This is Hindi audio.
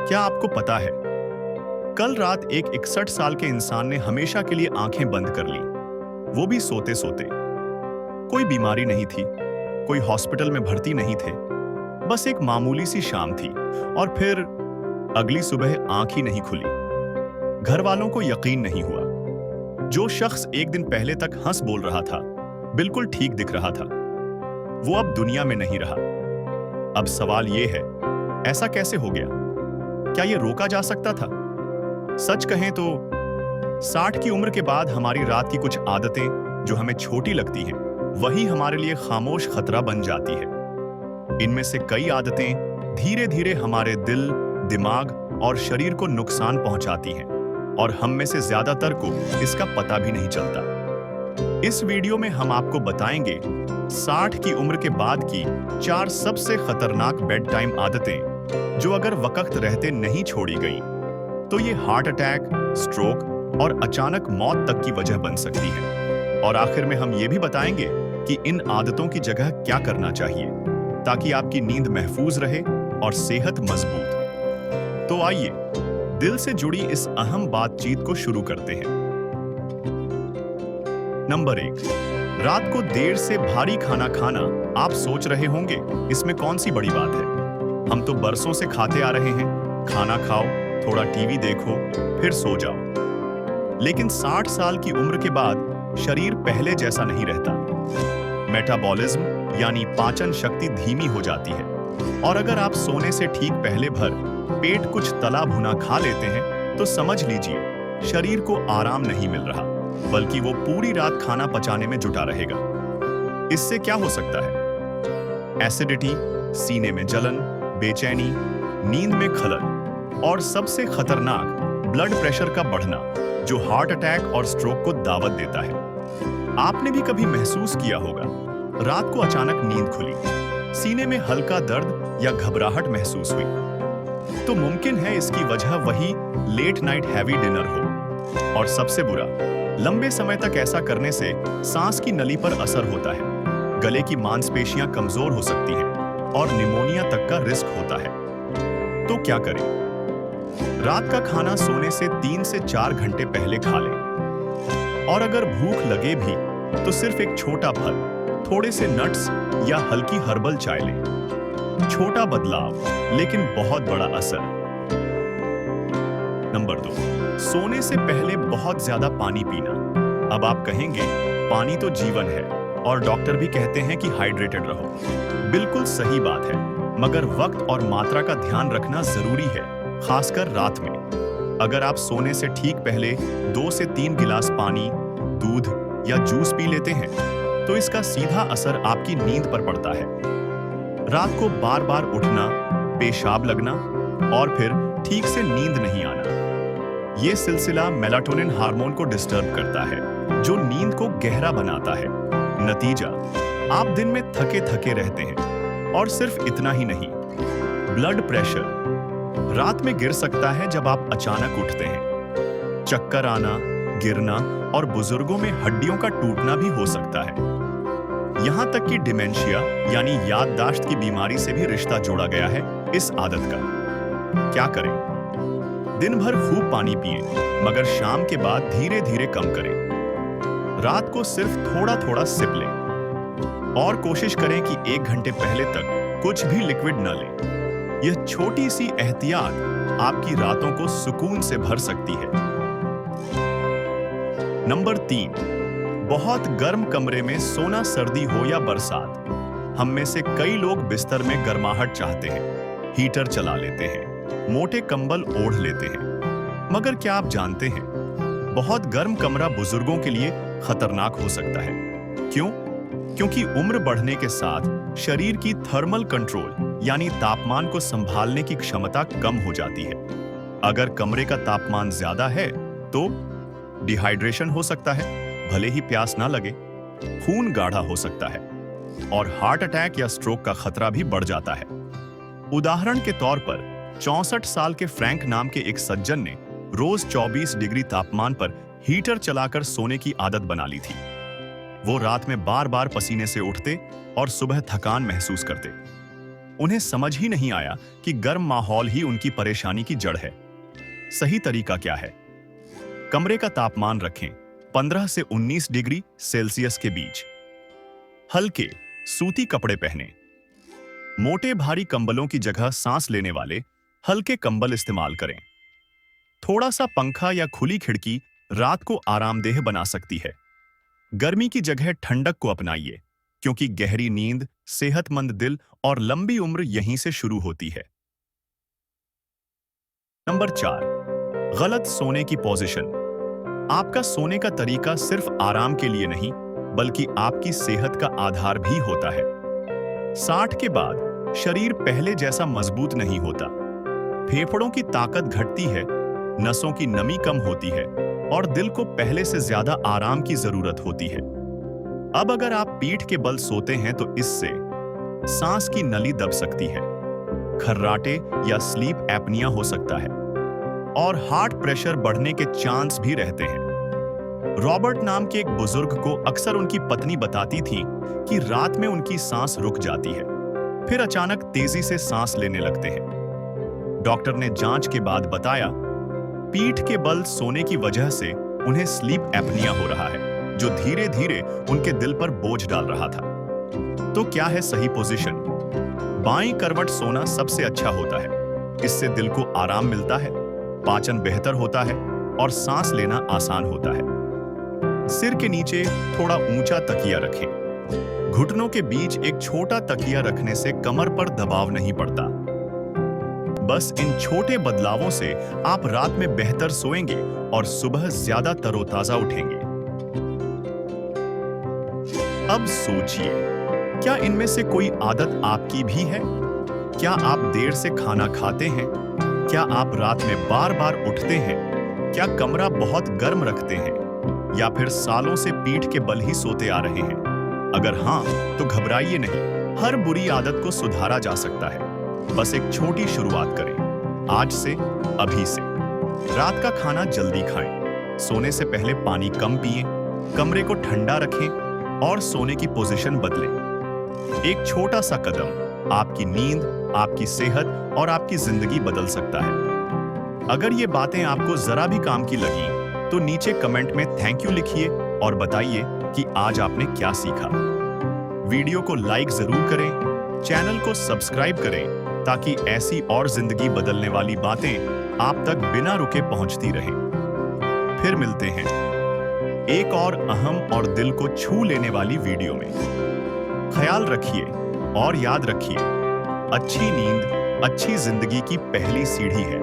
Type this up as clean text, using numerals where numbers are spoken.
क्या आपको पता है, कल रात एक 61 साल के इंसान ने हमेशा के लिए आंखें बंद कर ली, वो भी सोते सोते। कोई बीमारी नहीं थी, कोई हॉस्पिटल में भर्ती नहीं थे, बस एक मामूली सी शाम थी और फिर अगली सुबह आंख ही नहीं खुली। घर वालों को यकीन नहीं हुआ। जो शख्स एक दिन पहले तक हंस बोल रहा था, बिल्कुल ठीक दिख रहा था, वो अब दुनिया में नहीं रहा। अब सवाल ये है, ऐसा कैसे हो गया? क्या ये रोका जा सकता था? सच कहें तो 60 की उम्र के बाद हमारी रात की कुछ आदतें जो हमें छोटी लगती हैं, वही हमारे लिए खामोश खतरा बन जाती है। इनमें से कई आदतें धीरे धीरे हमारे दिल, दिमाग और शरीर को नुकसान पहुंचाती हैं और हम में से ज्यादातर को इसका पता भी नहीं चलता। इस वीडियो में हम आपको बताएंगे 60 की उम्र के बाद की 4 सबसे खतरनाक बेड टाइम आदतें जो अगर वक्त रहते नहीं छोड़ी गई तो ये हार्ट अटैक, स्ट्रोक और अचानक मौत तक की वजह बन सकती है। और आखिर में हम ये भी बताएंगे कि इन आदतों की जगह क्या करना चाहिए ताकि आपकी नींद महफूज रहे और सेहत मजबूत। तो आइए दिल से जुड़ी इस अहम बातचीत को शुरू करते हैं। नंबर 1, रात को देर से भारी खाना खाना। आप सोच रहे होंगे इसमें कौन सी बड़ी बात है, हम तो बरसों से खाते आ रहे हैं। खाना खाओ, थोड़ा टीवी देखो, फिर सो जाओ। लेकिन 60 साल की उम्र के बाद शरीर पहले जैसा नहीं रहता। मेटाबॉलिज्म यानी पाचन शक्ति धीमी हो जाती है और अगर आप सोने से ठीक पहले भर पेट कुछ तला भुना खा लेते हैं तो समझ लीजिए शरीर को आराम नहीं मिल रहा, बल्कि वो पूरी रात खाना पचाने में जुटा रहेगा। इससे क्या हो सकता है? एसिडिटी, सीने में जलन, बेचैनी, नींद में खलल और सबसे खतरनाक ब्लड प्रेशर का बढ़ना जो हार्ट अटैक और स्ट्रोक को दावत देता है। आपने भी कभी महसूस किया होगा, रात को अचानक नींद खुली, सीने में हल्का दर्द या घबराहट महसूस हुई, तो मुमकिन है इसकी वजह वही लेट नाइट हैवी डिनर हो। और सबसे बुरा, लंबे समय तक ऐसा करने से सांस की नली पर असर होता है, गले की मांसपेशियां कमजोर हो सकती हैं और निमोनिया तक का रिस्क होता है। तो क्या करें? रात का खाना सोने से 3 से 4 घंटे पहले खा लें और अगर भूख लगे भी तो सिर्फ एक छोटा फल, थोड़े से नट्स या हल्की हर्बल चाय लें। छोटा बदलाव लेकिन बहुत बड़ा असर। नंबर 2, सोने से पहले बहुत ज्यादा पानी पीना। अब आप कहेंगे पानी तो जीवन है और डॉक्टर भी कहते हैं कि हाइड्रेटेड रहो। बिल्कुल सही बात है, मगर वक्त और मात्रा का ध्यान रखना जरूरी है, खासकर रात में। अगर आप सोने से ठीक पहले 2 से 3 गिलास पानी, दूध या जूस पी लेते हैं तो इसका सीधा असर आपकी नींद पर पड़ता है। रात को बार बार उठना, पेशाब लगना और फिर ठीक से नींद नहीं आना, ये सिलसिला मेलाटोनिन हार्मोन को डिस्टर्ब करता है जो नींद को गहरा बनाता है। नतीजा, आप दिन में थके थके रहते हैं और सिर्फ इतना ही नहीं, ब्लड प्रेशर रात में गिर सकता है जब आप अचानक उठते हैं। चक्कर आना, गिरना और बुजुर्गों में हड्डियों का टूटना भी हो सकता है। यहां तक कि डिमेंशिया यानी याददाश्त की बीमारी से भी रिश्ता जोड़ा गया है इस आदत का। क्या करें? दिन भर खूब पानी पिएं, मगर शाम के बाद धीरे धीरे कम करें। रात को सिर्फ थोड़ा थोड़ा सिप लें और कोशिश करें कि 1 घंटे पहले तक कुछ भी लिक्विड न लें। यह छोटी सी एहतियात आपकी रातों को सुकून से भर सकती है। नंबर 3, बहुत गर्म कमरे में सोना, सर्दी हो या बरसात। हम में से कई लोग बिस्तर में गर्माहट चाहते हैं, हीटर चला लेते हैं, मोटे कंबल ओढ़ लेते हैं। मगर क्या आप जानते हैं, बहुत गर्म कमरा बुजुर्गों के लिए खतरनाक हो सकता है। क्यों? क्योंकि उम्र बढ़ने के साथ शरीर की थर्मल कंट्रोल यानी तापमान को संभालने की क्षमता कम हो जाती है। अगर कमरे का तापमान ज्यादा है तो डिहाइड्रेशन हो सकता है, भले ही प्यास ना लगे, खून गाढ़ा हो सकता है और हार्ट अटैक या स्ट्रोक का खतरा भी बढ़ जाता है। उदाहरण के तौर पर 64 साल के फ्रैंक नाम के एक सज्जन ने रोज 24 डिग्री तापमान पर हीटर चलाकर सोने की आदत बना ली थी। वो रात में बार बार पसीने से उठते और सुबह थकान महसूस करते। उन्हें समझ ही नहीं आया कि गर्म माहौल ही उनकी परेशानी की जड़ है। सही तरीका क्या है? कमरे का तापमान रखें 15 से 19 डिग्री सेल्सियस के बीच। हल्के सूती कपड़े पहनें। मोटे भारी कंबलों की जगह सांस लेने वाले हल्के कंबल इस्तेमाल करें। थोड़ा सा पंखा या खुली खिड़की रात को आरामदेह बना सकती है। गर्मी की जगह ठंडक को अपनाइए, क्योंकि गहरी नींद, सेहतमंद दिल और लंबी उम्र यहीं से शुरू होती है। नंबर 4, गलत सोने की पोजीशन। आपका सोने का तरीका सिर्फ आराम के लिए नहीं, बल्कि आपकी सेहत का आधार भी होता है। 60 के बाद शरीर पहले जैसा मजबूत नहीं होता। फेफड़ों की ताकत घटती है, नसों की नमी कम होती है और दिल को पहले से ज्यादा आराम की जरूरत होती है। अब अगर आप पीठ के बल सोते हैं तो इससे सांस की नली दब सकती है, खर्राटे या स्लीप एपनिया हो सकता है और हार्ट प्रेशर बढ़ने के चांस भी रहते हैं। रॉबर्ट नाम के एक बुजुर्ग को अक्सर उनकी पत्नी बताती थी कि रात में उनकी सांस रुक जाती है, फिर अचानक तेजी से सांस लेने लगते हैं। डॉक्टर ने जांच के बाद बताया, पीठ के बल सोने की वजह से उन्हें स्लीप एपनिया हो रहा है, जो धीरे धीरे उनके दिल पर बोझ डाल रहा था। तो क्या है सही पोजीशन? बाईं करवट सोना सबसे अच्छा होता है। इससे दिल को आराम मिलता है, पाचन बेहतर होता है और सांस लेना आसान होता है। सिर के नीचे थोड़ा ऊंचा तकिया रखें। घुटनों के बीच एक छोटा तकिया रखने से कमर पर दबाव नहीं पड़ता। बस इन छोटे बदलावों से आप रात में बेहतर सोएंगे और सुबह ज्यादा तरोताजा उठेंगे। अब सोचिए, क्या इनमें से कोई आदत आपकी भी है? क्या आप देर से खाना खाते हैं? क्या आप रात में बार बार उठते हैं? क्या कमरा बहुत गर्म रखते हैं? या फिर सालों से पीठ के बल ही सोते आ रहे हैं? अगर हाँ, तो घबराइए नहीं, हर बुरी आदत को सुधारा जा सकता है। बस एक छोटी शुरुआत करें, आज से, अभी से। रात का खाना जल्दी खाएं, सोने से पहले पानी कम पिएं, कमरे को ठंडा रखें और सोने की पोजीशन बदलें। एक छोटा सा कदम आपकी नींद, आपकी सेहत और आपकी जिंदगी बदल सकता है। अगर ये बातें आपको जरा भी काम की लगी, तो नीचे कमेंट में थैंक यू लिखिए और बताइए कि आज आपने क्या सीखा। वीडियो को लाइक जरूर करें, चैनल को सब्सक्राइब करें, ताकि ऐसी और जिंदगी बदलने वाली बातें आप तक बिना रुके पहुंचती रहें। फिर मिलते हैं एक और अहम और दिल को छू लेने वाली वीडियो में। ख्याल रखिए और याद रखिए, अच्छी नींद अच्छी जिंदगी की पहली सीढ़ी है।